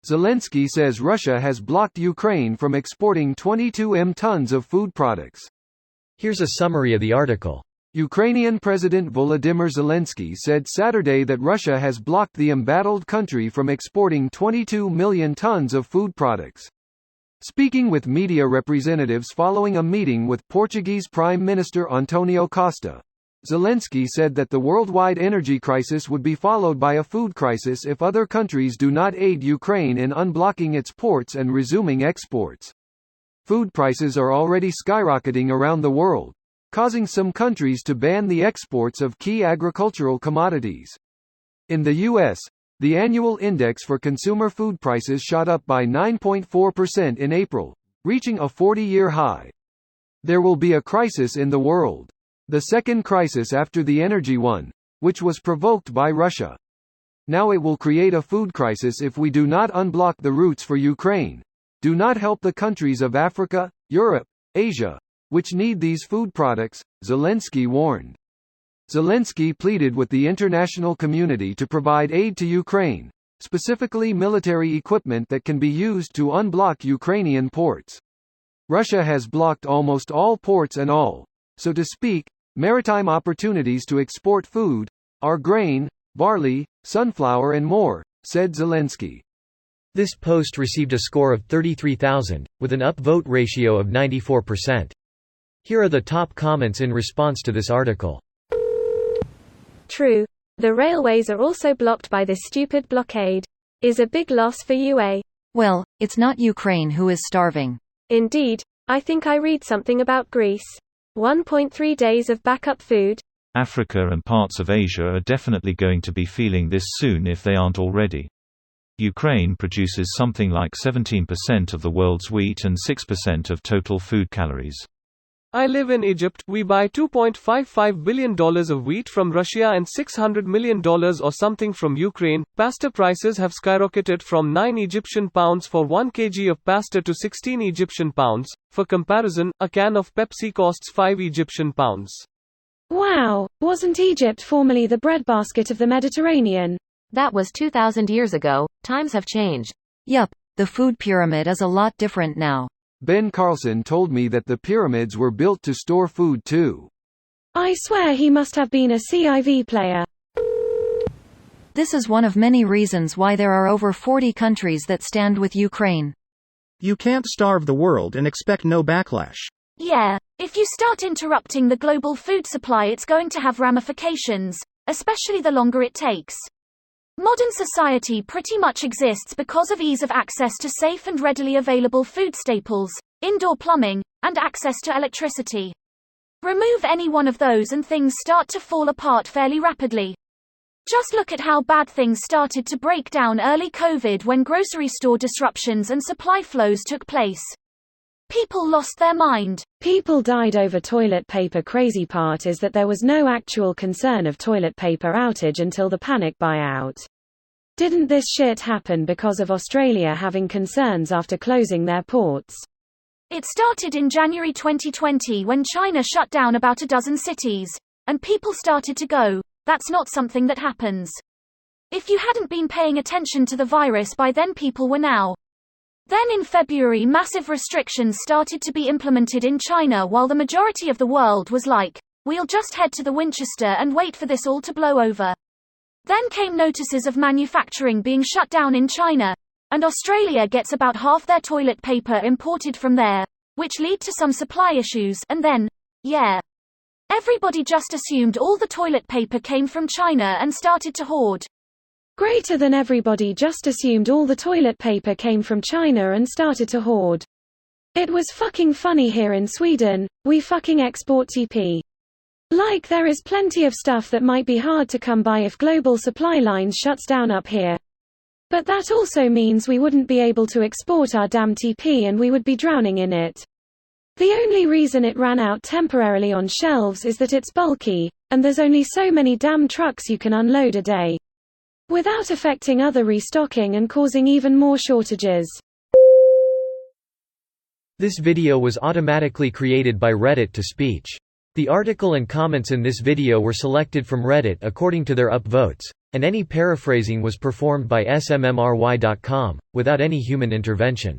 Zelensky says Russia has blocked Ukraine from exporting 22 tons of food products. Here's a summary of the article. Ukrainian President Volodymyr Zelensky said Saturday that Russia has blocked the embattled country from exporting 22 million tons of food products. Speaking with media representatives following a meeting with Portuguese Prime Minister Antonio Costa, Zelensky said that the worldwide energy crisis would be followed by a food crisis if other countries do not aid Ukraine in unblocking its ports and resuming exports. Food prices are already skyrocketing around the world, causing some countries to ban the exports of key agricultural commodities. In the U.S., the annual index for consumer food prices shot up by 9.4% in April, reaching a 40-year high. There will be a crisis in the world. The second crisis after the energy one, which was provoked by Russia. Now it will create a food crisis if we do not unblock the routes for Ukraine, do not help the countries of Africa, Europe, Asia, which need these food products, Zelensky warned. Zelensky pleaded with the international community to provide aid to Ukraine, specifically military equipment that can be used to unblock Ukrainian ports. Russia has blocked almost all ports and all, so to speak, maritime opportunities to export food, our grain, barley, sunflower and more, said Zelensky. This post received a score of 33,000, with an upvote ratio of 94%. Here are the top comments in response to this article. True. The railways are also blocked by this stupid blockade. Is a big loss for UA. Well, it's not Ukraine who is starving. Indeed. I think I read something about Greece. 1.3 days of backup food. Africa and parts of Asia are definitely going to be feeling this soon if they aren't already. Ukraine produces something like 17% of the world's wheat and 6% of total food calories. I live in Egypt. We buy $2.55 billion of wheat from Russia and $600 million or something from Ukraine. Pasta prices have skyrocketed from 9 Egyptian pounds for 1 kg of pasta to 16 Egyptian pounds. For comparison, a can of Pepsi costs 5 Egyptian pounds. Wow, wasn't Egypt formerly the breadbasket of the Mediterranean? That was 2,000 years ago. Times have changed. Yup, the food pyramid is a lot different now. Ben Carlson told me that the pyramids were built to store food too. I swear he must have been a CIV player. This is one of many reasons why there are over 40 countries that stand with Ukraine. You can't starve the world and expect no backlash. Yeah, if you start interrupting the global food supply, it's going to have ramifications, especially the longer it takes. Modern society pretty much exists because of ease of access to safe and readily available food staples, indoor plumbing, and access to electricity. Remove any one of those and things start to fall apart fairly rapidly. Just look at how bad things started to break down early COVID when grocery store disruptions and supply flows took place. People lost their mind. People died over toilet paper. Crazy part is that there was no actual concern of toilet paper outage until the panic buyout. Didn't this shit happen because of Australia having concerns after closing their ports? It started in January 2020 when China shut down about a dozen cities, and people started to go, that's not something that happens. If you hadn't been paying attention to the virus by then, people were now. Then in February, massive restrictions started to be implemented in China while the majority of the world was like, we'll just head to the Winchester and wait for this all to blow over. Then came notices of manufacturing being shut down in China, and Australia gets about half their toilet paper imported from there, which lead to some supply issues, and then, yeah. Everybody just assumed all the toilet paper came from China and started to hoard. Greater than everybody just assumed all the toilet paper came from China and started to hoard. It was fucking funny here in Sweden, we fucking export TP. Like there is plenty of stuff that might be hard to come by if global supply lines shuts down up here. But that also means we wouldn't be able to export our damn TP and we would be drowning in it. The only reason it ran out temporarily on shelves is that it's bulky, and there's only so many damn trucks you can unload a day. Without affecting other restocking and causing even more shortages. This video was automatically created by Reddit to speech. The article and comments in this video were selected from Reddit according to their upvotes, and any paraphrasing was performed by smmry.com, without any human intervention.